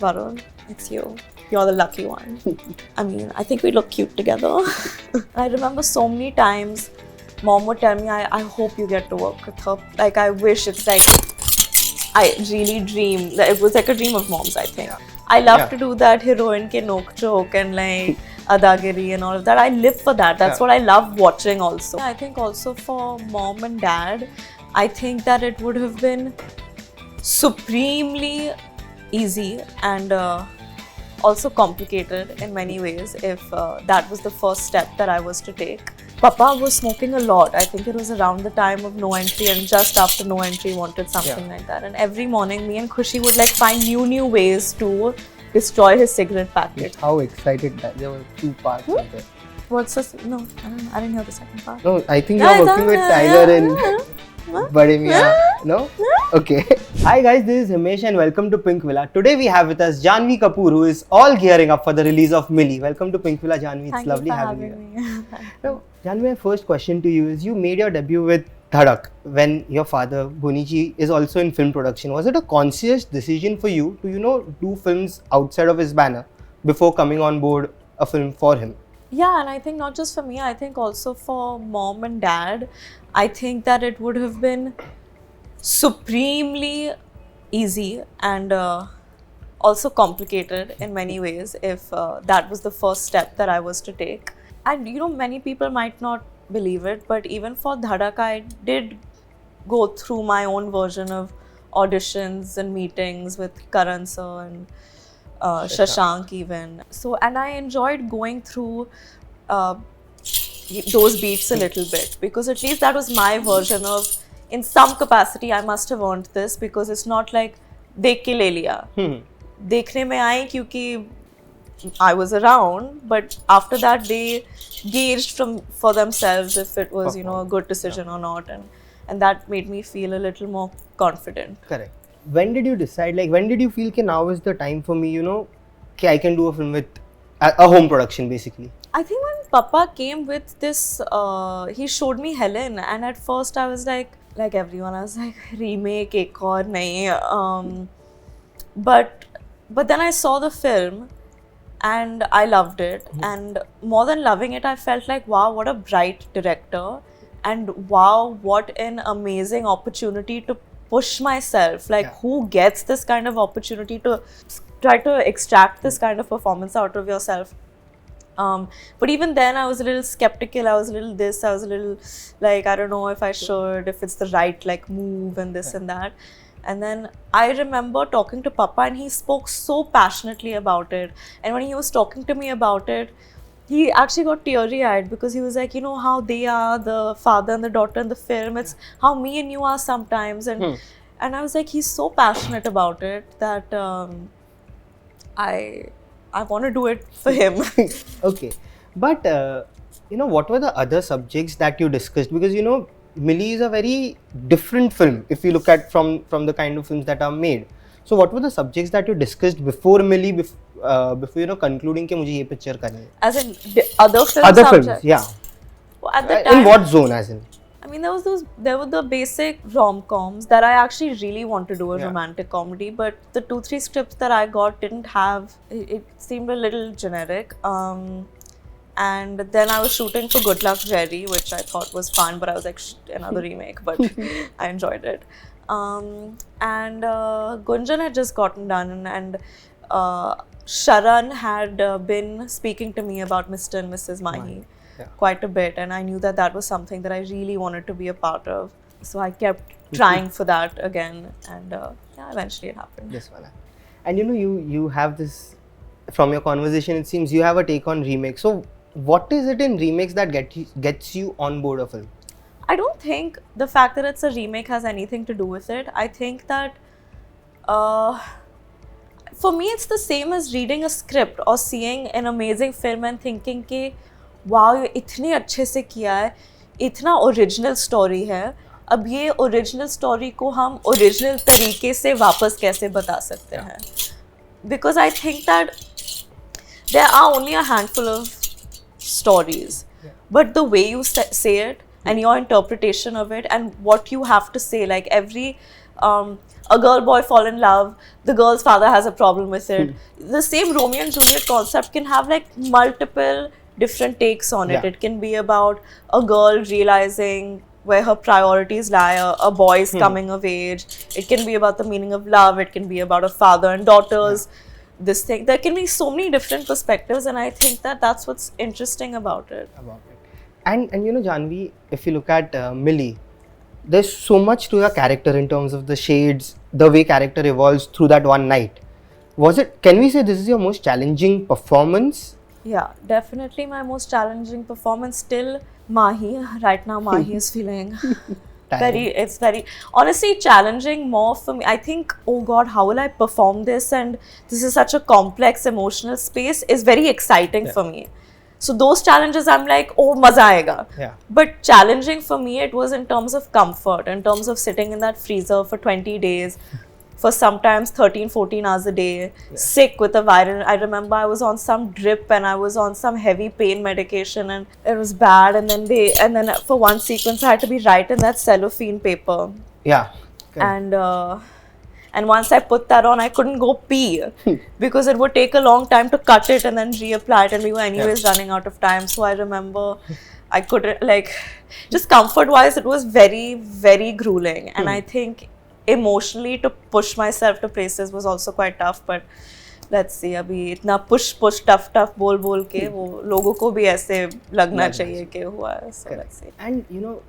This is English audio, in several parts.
Varun, it's you. You're the lucky one. I mean, I think we look cute together. I remember so many times mom would tell me, I hope you get to work with her. Like, I wish it's like, I really dream. It was like a dream of mom's, I think. Yeah. I love to do that heroine ke nok chok and like adagiri and all of that. I live for that. That's what I love watching also. I think also for mom and dad, I think that it would have been supremely easy and also complicated in many ways if that was the first step that I was to take. Papa was smoking a lot. I think it was around the time of No Entry and just after No Entry wanted something like that. And every morning me and Khushi would like find new ways to destroy his cigarette packet. How excited that there were 2 parts of it. What's this? No, I didn't hear the second part. No, I think you're working with Tiger in Bade Miyan. No? Okay. Hi guys, this is Himesh and welcome to Pinkvilla. Today we have with us Janhvi Kapoor, who is all gearing up for the release of Mili. Welcome to Pinkvilla, Janhvi. It's lovely having you. Now, Janhvi, my first question to you is, you made your debut with Dhadak when your father, Boniji, is also in film production. Was it a conscious decision for you to, do films outside of his banner before coming on board a film for him? Yeah, and I think not just for me, I think also for mom and dad, I think that it would have been supremely easy and also complicated in many ways if that was the first step that I was to take. And many people might not believe it, but even for Dhadak, I did go through my own version of auditions and meetings with Karan sir and Shashank even. So, and I enjoyed going through those beats a little bit because at least that was my version of, in some capacity, I must have earned this because it's not like dekh ke le liya. Dekhne mein aayi kyunki I was around, but after that they gauged for themselves if it was a good decision or not, and that made me feel a little more confident. Correct. When did you decide, when did you feel that now is the time for me, I can do a film with a home production basically? I think when Papa came with this, he showed me Helen, and at first I was like everyone, I was like, remake, ek aur nahi. But then I saw the film and I loved it. And more than loving it, I felt like, wow, what a bright director. And wow, what an amazing opportunity to push myself. Who gets this kind of opportunity to try to extract this kind of performance out of yourself? But even then I was a little skeptical. I was a little this, I was a little like, I don't know if I should, if it's the right move and this and that. And then I remember talking to Papa and he spoke so passionately about it. And when he was talking to me about it, he actually got teary-eyed because he was like, how they are, the father and the daughter in the film, it's how me and you are sometimes. And I was like, he's so passionate about it that I want to do it for him. Okay. But, what were the other subjects that you discussed? Because, Mili is a very different film if you look at from the kind of films that are made. So, what were the subjects that you discussed before Mili, before concluding that I want to picture karni? As in other films? Other films, yeah. Well, at the time, in what zone, as in? I mean, there were the basic rom-coms that I actually really want to do a romantic comedy, but the 2-3 scripts that I got didn't have, it seemed a little generic. And then I was shooting for Good Luck Jerry, which I thought was fun, but I was like, another remake, but I enjoyed it. And Gunjan had just gotten done, and Sharan had been speaking to me about Mr And Mrs Mahi quite a bit, and I knew that was something that I really wanted to be a part of. So I kept trying for that again, and eventually it happened. Yes, Wala. And you have this, from your conversation, it seems you have a take on remakes. So what is it in remakes that gets you on board a film? I don't think the fact that it's a remake has anything to do with it. I think that for me it's the same as reading a script or seeing an amazing film and thinking कि wow, ये इतने अच्छे से किया है, इतना original story है, अब ये ओरिजिनल स्टोरी को हम ओरिजिनल तरीके से वापस कैसे बता सकते हैं? Because I think that there are only a handful of stories, but the way you say it and your interpretation of it and what you have to say, like every a girl boy fall in love, the girl's father has a problem with it. The same Romeo and Juliet concept can have like multiple different takes on it. Yeah. It can be about a girl realizing where her priorities lie, a boy's coming of age. It can be about the meaning of love. It can be about a father and daughters. This thing, there can be so many different perspectives, and I think that that's what's interesting about it. And you know, Janhvi, if you look at Mili, there's so much to your character in terms of the shades, the way character evolves through that one night. Can we say this is your most challenging performance? Yeah, definitely my most challenging performance. Still, Mahi. Right now, Mahi is feeling it's very honestly challenging more for me. I think, oh God, how will I perform this? And this is such a complex emotional space, is very exciting for me. So those challenges, I'm like, oh, maza aega. Yeah. But challenging for me, it was in terms of comfort, in terms of sitting in that freezer for 20 days, for sometimes 13, 14 hours a day, sick with a viral. I remember I was on some drip and I was on some heavy pain medication and it was bad. And then for one sequence, I had to be right in that cellophane paper. Yeah. And once I put that on, I couldn't go pee because it would take a long time to cut it and then reapply it, and we were anyways running out of time. So I remember I couldn't, like, just comfort-wise, it was very, very grueling. And I think emotionally to push myself to places was also quite tough. But let's see, अभी इतना push tough बोल के वो लोगों को भी ऐसे लगना चाहिए कि हुआ है. So let's see. And you know,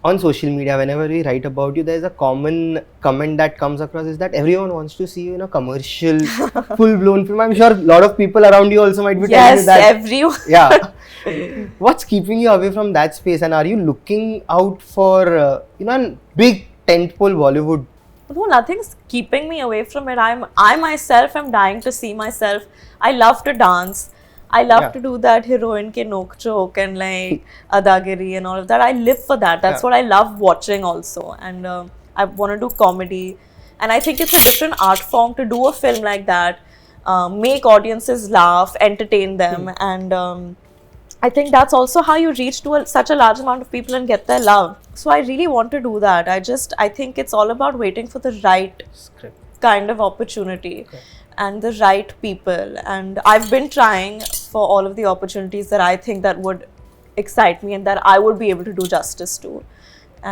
on social media, whenever we write about you, there's a common comment that comes across is that everyone wants to see you in a commercial, full-blown film. I'm sure a lot of people around you also might be telling you that. Yes, everyone. Yeah. What's keeping you away from that space? And are you looking out for, a big tentpole Bollywood? No, nothing's keeping me away from it. I myself am dying to see myself. I love to dance. I love to do that heroine ke nok chok and like adagiri and all of that. I live for that. That's what I love watching also. And I want to do comedy. And I think it's a different art form to do a film like that, make audiences laugh, entertain them. And I think that's also how you reach to such a large amount of people and get their love. So I really want to do that. I think it's all about waiting for the right Script. kind of opportunity. And the right people, and I've been trying for all of the opportunities that I think that would excite me and that I would be able to do justice to,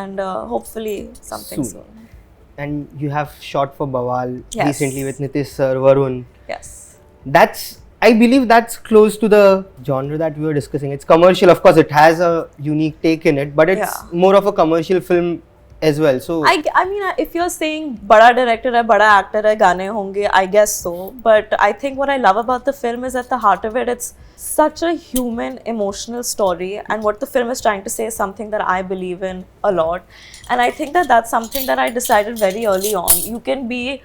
and hopefully something soon. And you have shot for Bawaal Yes. recently with Nitish sir, Varun. Yes. I believe that's close to the genre that we were discussing. It's commercial, of course. It has a unique take in it, but it's more of a commercial film as well. So I mean, if you're saying bada director hai, bada actor hai, gaane honge, I guess so. But I think what I love about the film is at the heart of it, it's such a human, emotional story. And what the film is trying to say is something that I believe in a lot. And I think that that's something that I decided very early on. You can be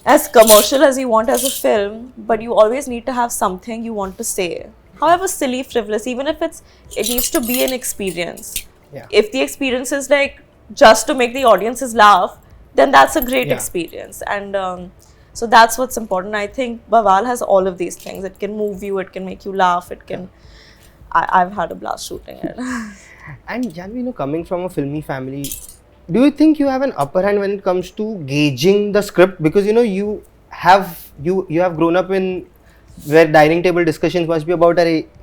as commercial as you want as a film, but you always need to have something you want to say. However silly, frivolous, even if it needs to be an experience. Yeah. If the experience is like just to make the audiences laugh, then that's a great experience. And so that's what's important. I think Bawaal has all of these things. It can move you, it can make you laugh, it can... I've had a blast shooting it. And Janhvi, coming from a filmy family, do you think you have an upper hand when it comes to gauging the script? Because you have grown up in where dining table discussions must be about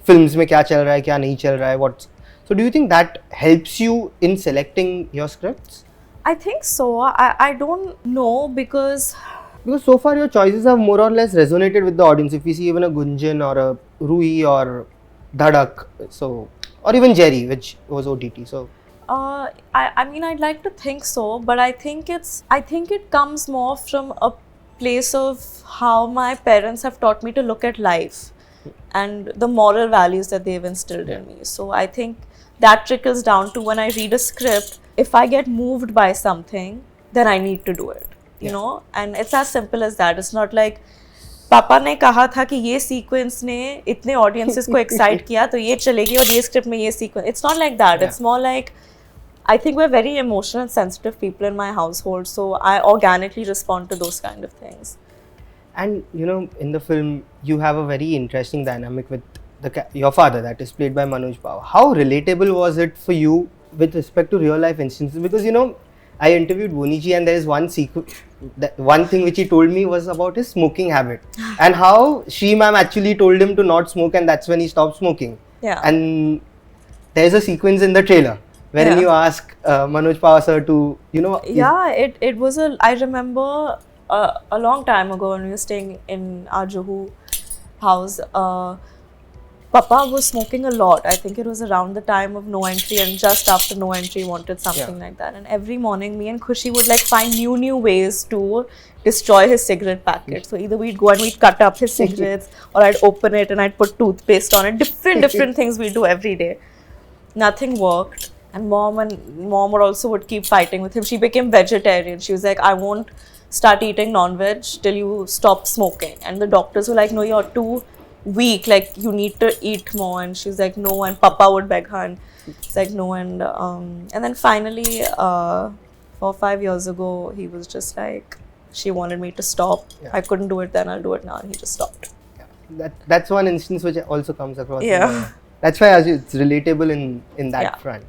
films mein kya chal raha hai, kya nahi chal raha hai, so do you think that helps you in selecting your scripts? I think so. I don't know because so far your choices have more or less resonated with the audience. If we see even a Gunjan or a Rui or Dhadak, or even Jerry, which was OTT. So I mean, I'd like to think so, but I think it comes more from a place of how my parents have taught me to look at life and the moral values that they've instilled in me. So I think that trickles down to when I read a script. If I get moved by something, then I need to do it, you know, and it's as simple as that. It's not like पापा ने कहा था कि ये sequence ने इतने audiences को excite किया तो ये चलेगी और ये स्क्रिप्ट में ये sequence. It's not like that. It's more like, I think we're very emotional and sensitive people in my household, so I organically respond to those kind of things. And in the film, you have a very interesting dynamic with your father, that is played by Manoj Bhav. How relatable was it for you with respect to real life instances? Because I interviewed Boney ji, and there is one thing which he told me was about his smoking habit and how Shri ma'am actually told him to not smoke, and that's when he stopped smoking. Yeah. And there's a sequence in the trailer wherein you ask Manoj Pawar sir to, Yeah, it was I remember a long time ago when we were staying in our Juhu house. Papa was smoking a lot. I think it was around the time of No Entry, and just after No Entry wanted something like that. And every morning me and Khushi would like find new ways to destroy his cigarette packet. So either we'd go and we'd cut up his cigarettes, or I'd open it and I'd put toothpaste on it. Different things we do every day. Nothing worked. And mom would also keep fighting with him. She became vegetarian. She was like, I won't start eating non-veg till you stop smoking. And the doctors were like, no, you're too weak, like you need to eat more. And she's like, no. And Papa would beg her, and it's like, no. And then finally 4 or 5 years ago, he was just like, she wanted me to stop. I couldn't do it then, I'll do it now. And he just stopped. That's one instance which also comes across. That's why it's relatable in that front.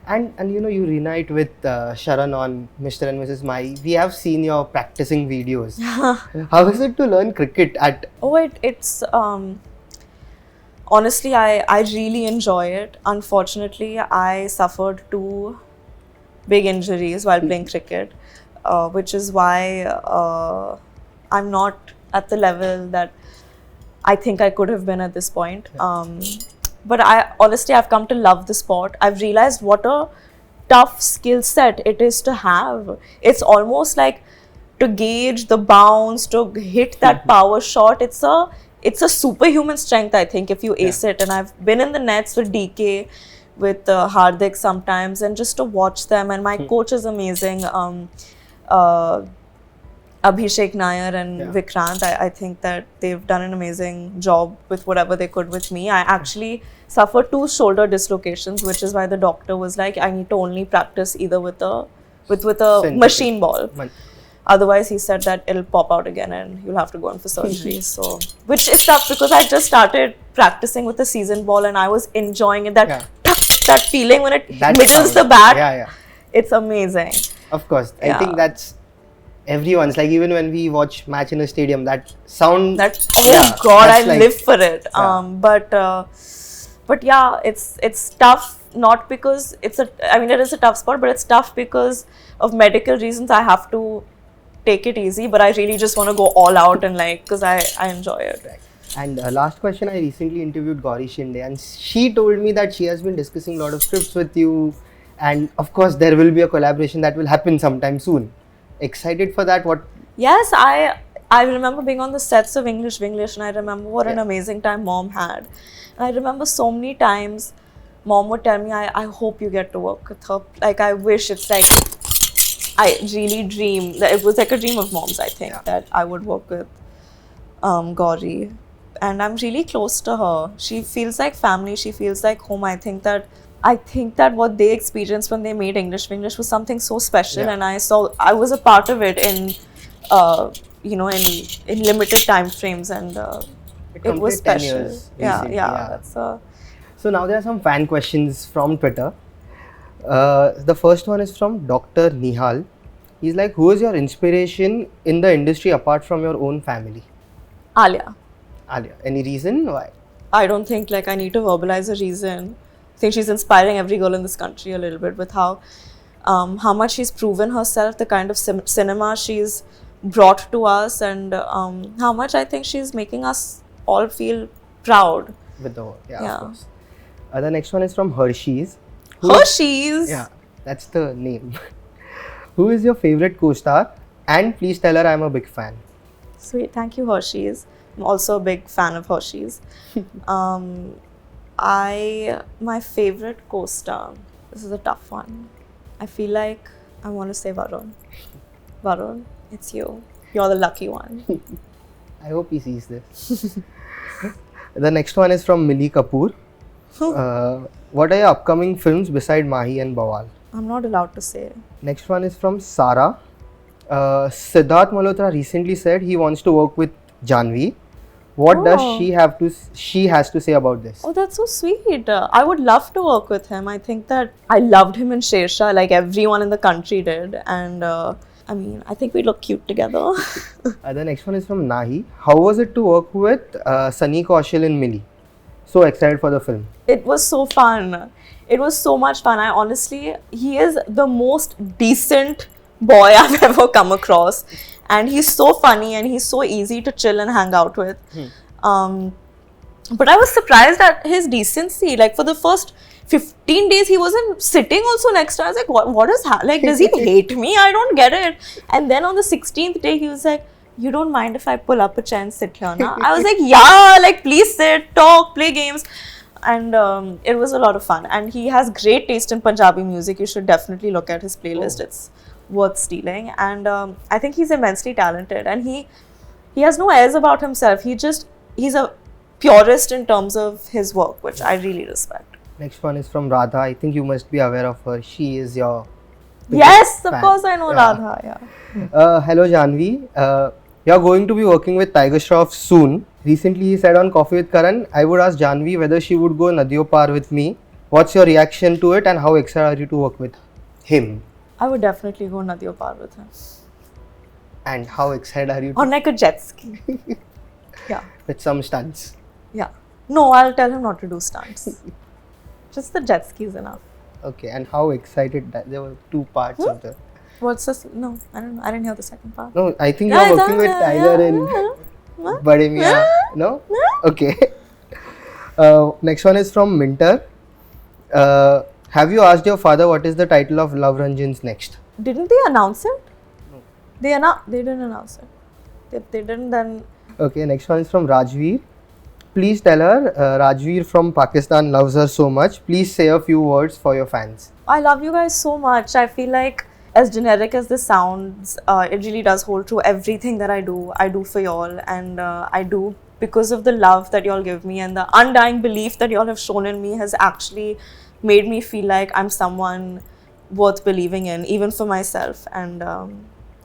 And you reunite with Sharan on Mr And Mrs Mahi. We have seen your practicing videos. How is it to learn cricket at? Oh, it's honestly, I really enjoy it. Unfortunately, I suffered 2 big injuries while playing cricket, which is why I'm not at the level that I think I could have been at this point. But I've come to love the sport. I've realized what a tough skill set it is to have. It's almost like to gauge the bounce, to hit that power shot. It's a superhuman strength, I think, if you ace it. And I've been in the nets with DK, with Hardik sometimes, and just to watch them. And my coach is amazing. Abhishek Nair and Vikrant, I think that they've done an amazing job with whatever they could with me. I actually suffered 2 shoulder dislocations, which is why the doctor was like, I need to only practice either with a machine ball. Otherwise, he said that it'll pop out again and you'll have to go in for surgery. So, which is tough because I just started practicing with the season ball and I was enjoying it. That feeling when it middles the bat, it's amazing. Of course, I think that's everyone's, like even when we watch match in a stadium, that sound, I live for it. But yeah, it's tough, not because it is a tough sport, but it's tough because of medical reasons. I have to take it easy, but I really just want to go all out and because I enjoy it. And last question, I recently interviewed Gauri Shinde, and she told me that she has been discussing a lot of scripts with you, and of course there will be a collaboration that will happen sometime soon. Excited for that? What? Yes, I remember being on the sets of English, and I remember what an amazing time Mom had. And I remember so many times Mom would tell me, I hope you get to work with her. Like, I wish, it's like, I really dream, that it was like a dream of Mom's, I think, that I would work with Gauri. And I'm really close to her. She feels like family, she feels like home. I think that what they experienced when they made English was something so special, and I was a part of it in in limited time frames, and it was special. 10 years, So now there are some fan questions from Twitter. The first one is from Dr. Nihal. He's like, who is your inspiration in the industry apart from your own family? Alia. Any reason why? I don't think I need to verbalize a reason. I think she's inspiring every girl in this country a little bit with how much she's proven herself, the kind of cinema she's brought to us, and how much I think she's making us all feel proud. With the work, of course. The next one is from Hershey's. Hershey's? Yeah, that's the name. Who is your favorite co-star? And please tell her I'm a big fan. Sweet, thank you, Hershey's. I'm also a big fan of Hershey's. My favorite co-star, this is a tough one. I feel like I want to say Varun. Varun, it's you. You're the lucky one. I hope he sees this. The next one is from Mili Kapoor. What are your upcoming films beside Mahi and Bawaal? I'm not allowed to say. Next one is from Sarah. Sidharth Malhotra recently said he wants to work with Janhvi. What does Oh. she has to say about this? Oh, that's so sweet. I would love to work with him. I think that I loved him in Shersha, like everyone in the country did. And I mean, I think we look cute together. The next one is from Nahi. How was it to work with Sunny Kaushal in Mili? So excited for the film. It was so fun. It was so much fun. I honestly, he is the most decent boy I've ever come across. And he's so funny and he's so easy to chill and hang out with. But I was surprised at his decency. Like for the first 15 days, he wasn't sitting also next to us. I was like, what is like, does he hate me? I don't get it. And then on the 16th day, he was like, you don't mind if I pull up a chair and sit here now? I was like, yeah, like please sit, talk, play games. And it was a lot of fun. And he has great taste in Punjabi music. You should definitely look at his playlist. It's worth stealing. And I think he's immensely talented. And he has no airs about himself. He's a purist in terms of his work, which I really respect. Next one is from Radha. I think you must be aware of her. She is your Yes, of fan. course I know Radha. Yeah. Hello Janhvi. You're going to be working with Tiger Shroff soon. Recently he said on Coffee with Karan, I would ask Janhvi whether she would go Nadiyo Par with me. What's your reaction to it and how excited are you to work with him? I would definitely go Nadiyo Par with him. And how excited are you On like a jet ski. Yeah. with some stunts? Yeah. No, I'll tell him not to do stunts. Just the jet ski is enough. Okay, and how excited that there were two parts of the... What's this? No, I don't know. I didn't hear the second part. No, I think you're working with Tiger in Bade Miyan. No? Okay. Next one is from Minter. Have you asked your father what is the title of Love Ranjan's next? Didn't they announce it? No. They didn't announce it. If they didn't, then Okay, next one is from Rajveer. Please tell her Rajveer from Pakistan loves her so much. Please say a few words for your fans. I love you guys so much. I feel like as generic as this sounds, it really does hold true. Everything that I do for y'all, and I do because of the love that y'all give me and the undying belief that y'all have shown in me has actually made me feel like I'm someone worth believing in, even for myself. And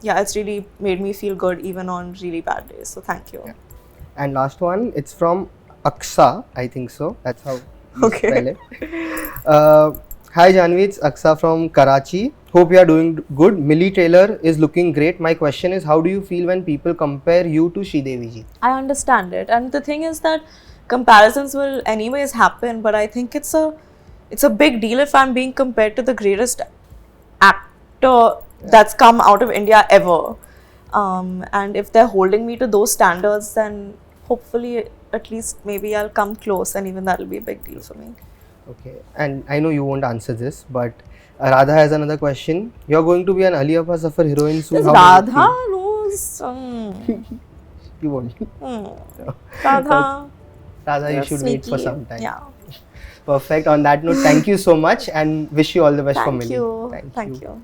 yeah, it's really made me feel good even on really bad days. So thank you. Yeah. And last one, it's from Akshay, I think so. That's how you spell it. Hi Janhvi, it's Akshay from Karachi. Hope you are doing good. Mili trailer is looking great. My question is, how do you feel when people compare you to Sridevi ji? I understand it, and the thing is that comparisons will anyways happen, but I think it's a big deal if I'm being compared to the greatest actor that's come out of India ever. And if they're holding me to those standards, then hopefully at least maybe I'll come close, and even that'll be a big deal for me. Okay, and I know you won't answer this, but Radha has another question. You're going to be an Alia Bhatt Safar heroine soon. This How does it Radha feel? knows. You won't. No. Radha. Radha, you You're should wait for sweetie. some time. Yeah. Perfect. On that note, thank you so much and wish you all the best for Thank Mili. you. Thank you.